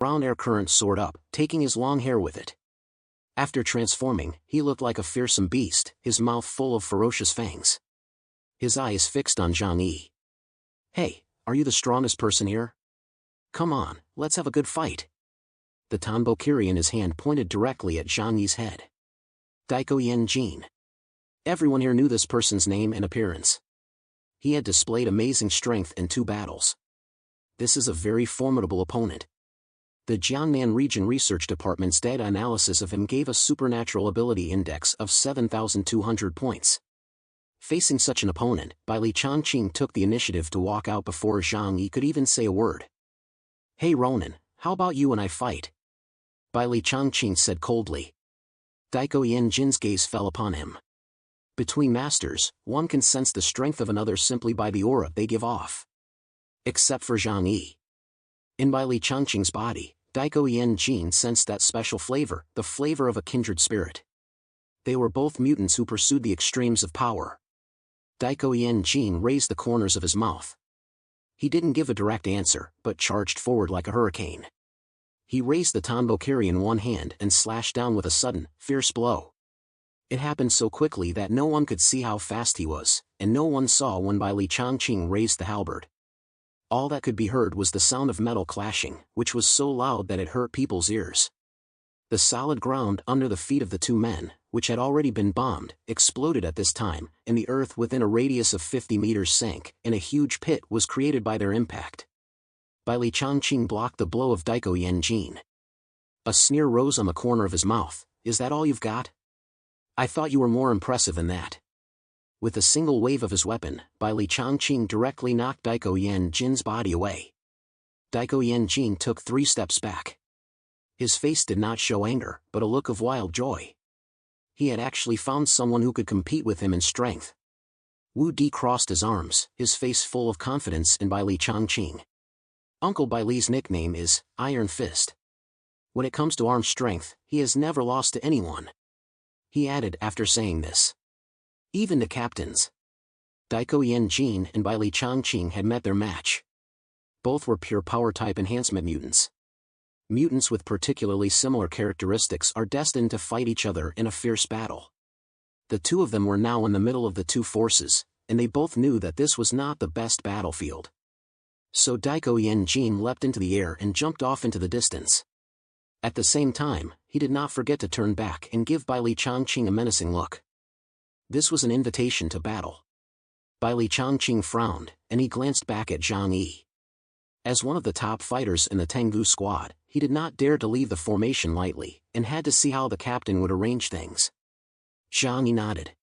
brown air current soared up, taking his long hair with it. After transforming, he looked like a fearsome beast, his mouth full of ferocious fangs. His eyes fixed on Zhang Yi. "Hey, are you the strongest person here? Come on, let's have a good fight." The Tanbokiri in his hand pointed directly at Zhang Yi's head. Daiko Yen Jin. Everyone here knew this person's name and appearance. He had displayed amazing strength in 2 battles. This is a very formidable opponent. The Jiangnan Region Research Department's data analysis of him gave a supernatural ability index of 7,200 points. Facing such an opponent, Bai Li Changqing took the initiative to walk out before Zhang Yi could even say a word. "Hey Ronan, how about you and I fight?" Bai Li Changqing said coldly. Daiko Yen Jin's gaze fell upon him. Between masters, one can sense the strength of another simply by the aura they give off. Except for Zhang Yi. In Bai Li Changqing's body, Daiko Yen Jin sensed that special flavor, the flavor of a kindred spirit. They were both mutants who pursued the extremes of power. Daiko Yen Jin raised the corners of his mouth. He didn't give a direct answer, but charged forward like a hurricane. He raised the Tanbokiri in one hand and slashed down with a sudden, fierce blow. It happened so quickly that no one could see how fast he was, and no one saw when Bai Li Changqing raised the halberd. All that could be heard was the sound of metal clashing, which was so loud that it hurt people's ears. The solid ground under the feet of the 2 men, which had already been bombed, exploded at this time, and the earth within a radius of 50 meters sank, and a huge pit was created by their impact. Bai Li Changqing blocked the blow of Daiko Yen Jin. A sneer rose on the corner of his mouth. "Is that all you've got? I thought you were more impressive than that." With a single wave of his weapon, Bai Li Changqing directly knocked Daiko Yen Jin's body away. Daiko Yen Jin took 3 steps back. His face did not show anger, but a look of wild joy. He had actually found someone who could compete with him in strength. Wu Di crossed his arms, his face full of confidence in Bai Li Changqing. Uncle Bai Li's nickname is Iron Fist. When it comes to arm strength, he has never lost to anyone. He added after saying this. Even to captains. Daiko Yen Jin and Bai Li Changqing had met their match. Both were pure power-type enhancement mutants. Mutants with particularly similar characteristics are destined to fight each other in a fierce battle. The 2 of them were now in the middle of the 2 forces, and they both knew that this was not the best battlefield. So Daiko Yen Jin leapt into the air and jumped off into the distance. At the same time, he did not forget to turn back and give Bai Li Changqing a menacing look. This was an invitation to battle. Bai Li Changqing frowned, and he glanced back at Zhang Yi. As one of the top fighters in the Tengu squad, he did not dare to leave the formation lightly, and had to see how the captain would arrange things. Zhang Yi nodded.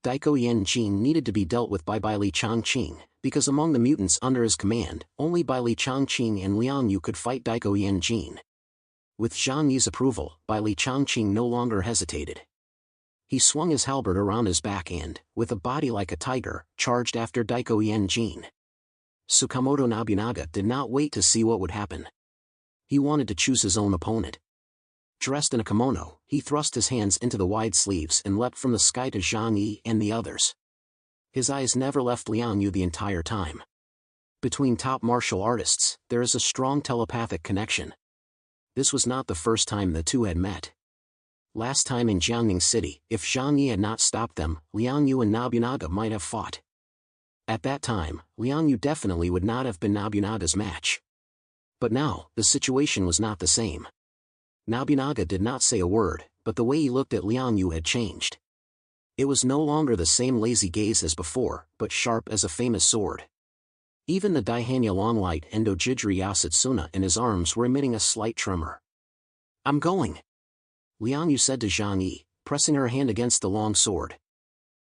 Daiko Yen Jin needed to be dealt with by Bai Li Changqing, because among the mutants under his command, only Bai Li Changqing and Liang Yu could fight Daiko Yen Jin. With Zhang Yi's approval, Bai Li Changqing no longer hesitated. He swung his halberd around his back and, with a body like a tiger, charged after Daiko Yen Jin. Tsukamoto Nobunaga did not wait to see what would happen. He wanted to choose his own opponent. Dressed in a kimono, he thrust his hands into the wide sleeves and leapt from the sky to Zhang Yi and the others. His eyes never left Liang Yu the entire time. Between top martial artists, there is a strong telepathic connection. This was not the first time the 2 had met. Last time in Jiangning City, if Zhang Yi had not stopped them, Liang Yu and Nobunaga might have fought. At that time, Liang Yu definitely would not have been Nobunaga's match. But now, the situation was not the same. Nobunaga did not say a word, but the way he looked at Liang Yu had changed. It was no longer the same lazy gaze as before, but sharp as a famous sword. Even the Daihanya Longlight Endo Jidri Yasutsuna in his arms were emitting a slight tremor. "I'm going," Liang Yu said to Zhang Yi, pressing her hand against the long sword.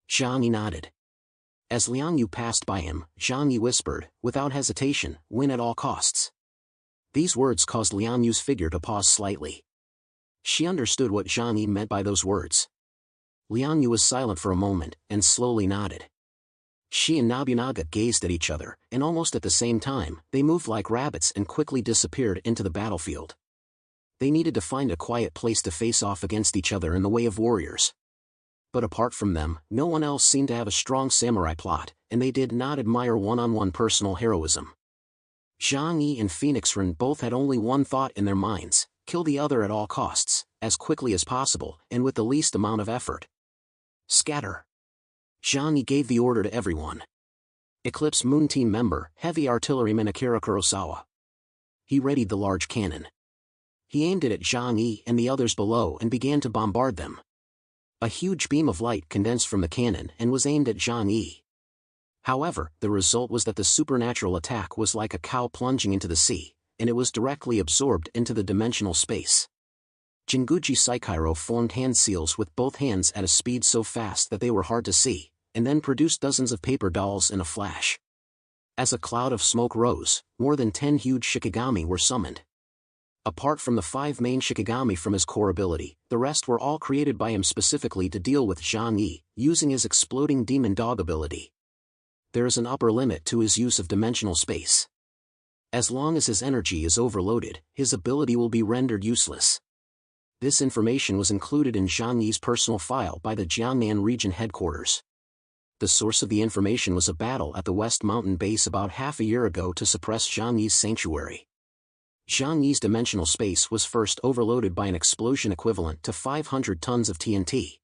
Zhang Yi nodded. As Liang Yu passed by him, Zhang Yi whispered, without hesitation, "Win at all costs." These words caused Liang Yu's figure to pause slightly. She understood what Zhang Yi meant by those words. Liang Yu was silent for a moment, and slowly nodded. She and Nobunaga gazed at each other, and almost at the same time, they moved like rabbits and quickly disappeared into the battlefield. They needed to find a quiet place to face off against each other in the way of warriors. But apart from them, no one else seemed to have a strong samurai plot, and they did not admire one-on-one personal heroism. Zhang Yi and Phoenix Ren both had only one thought in their minds: kill the other at all costs, as quickly as possible, and with the least amount of effort. Scatter. Zhang Yi gave the order to everyone. Eclipse Moon Team member, Heavy Artilleryman Akira Kurosawa. He readied the large cannon. He aimed it at Zhang Yi and the others below and began to bombard them. A huge beam of light condensed from the cannon and was aimed at Zhang Yi. However, the result was that the supernatural attack was like a cow plunging into the sea, and it was directly absorbed into the dimensional space. Jinguji Saikiro formed hand seals with both hands at a speed so fast that they were hard to see, and then produced dozens of paper dolls in a flash. As a cloud of smoke rose, more than 10 huge Shikigami were summoned. Apart from the 5 main Shikigami from his core ability, the rest were all created by him specifically to deal with Zhang Yi, using his exploding demon dog ability. There is an upper limit to his use of dimensional space. As long as his energy is overloaded, his ability will be rendered useless. This information was included in Zhang Yi's personal file by the Jiangnan region headquarters. The source of the information was a battle at the West Mountain base about half a year ago to suppress Zhang Yi's sanctuary. Zhang Yi's dimensional space was first overloaded by an explosion equivalent to 500 tons of TNT.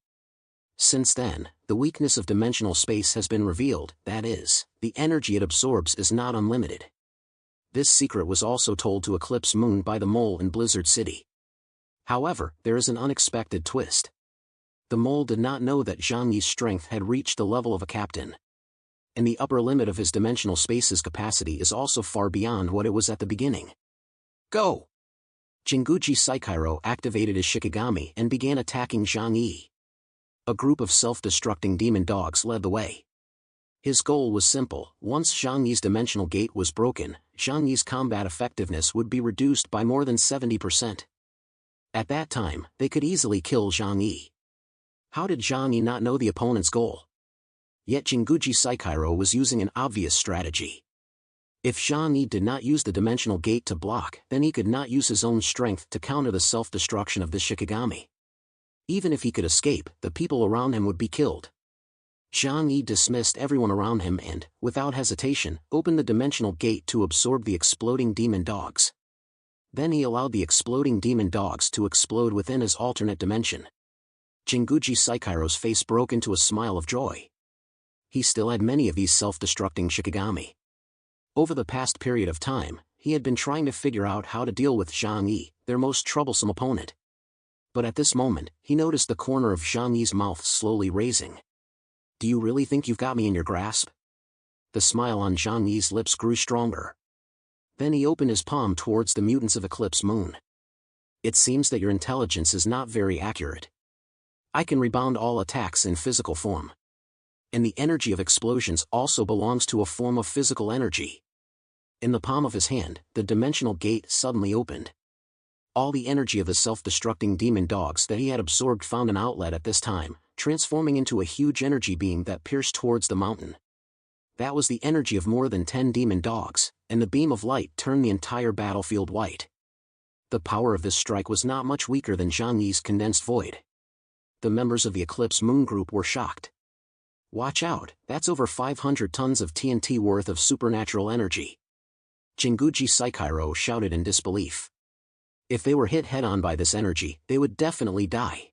Since then, the weakness of dimensional space has been revealed, that is, the energy it absorbs is not unlimited. This secret was also told to Eclipse Moon by the mole in Blizzard City. However, there is an unexpected twist. The mole did not know that Zhang Yi's strength had reached the level of a captain. And the upper limit of his dimensional space's capacity is also far beyond what it was at the beginning. Go! Jinguji Saikiro activated his Shikigami and began attacking Zhang Yi. A group of self-destructing demon dogs led the way. His goal was simple: once Zhang Yi's dimensional gate was broken, Zhang Yi's combat effectiveness would be reduced by more than 70%. At that time, they could easily kill Zhang Yi. How did Zhang Yi not know the opponent's goal? Yet Jinguji Saikiro was using an obvious strategy. If Zhang Yi did not use the dimensional gate to block, then he could not use his own strength to counter the self-destruction of the Shikigami. Even if he could escape, the people around him would be killed. Zhang Yi dismissed everyone around him and, without hesitation, opened the dimensional gate to absorb the exploding demon dogs. Then he allowed the exploding demon dogs to explode within his alternate dimension. Jinguji Saikiro's face broke into a smile of joy. He still had many of these self-destructing Shikigami. Over the past period of time, he had been trying to figure out how to deal with Zhang Yi, their most troublesome opponent. But at this moment, he noticed the corner of Zhang Yi's mouth slowly raising. Do you really think you've got me in your grasp? The smile on Zhang Yi's lips grew stronger. Then he opened his palm towards the mutants of Eclipse Moon. It seems that your intelligence is not very accurate. I can rebound all attacks in physical form. And the energy of explosions also belongs to a form of physical energy. In the palm of his hand, the dimensional gate suddenly opened. All the energy of the self-destructing demon dogs that he had absorbed found an outlet at this time, transforming into a huge energy beam that pierced towards the mountain. That was the energy of more than 10 demon dogs, and the beam of light turned the entire battlefield white. The power of this strike was not much weaker than Zhang Yi's condensed void. The members of the Eclipse Moon group were shocked. Watch out, that's over 500 tons of TNT worth of supernatural energy. Jinguji Saikiro shouted in disbelief. If they were hit head-on by this energy, they would definitely die.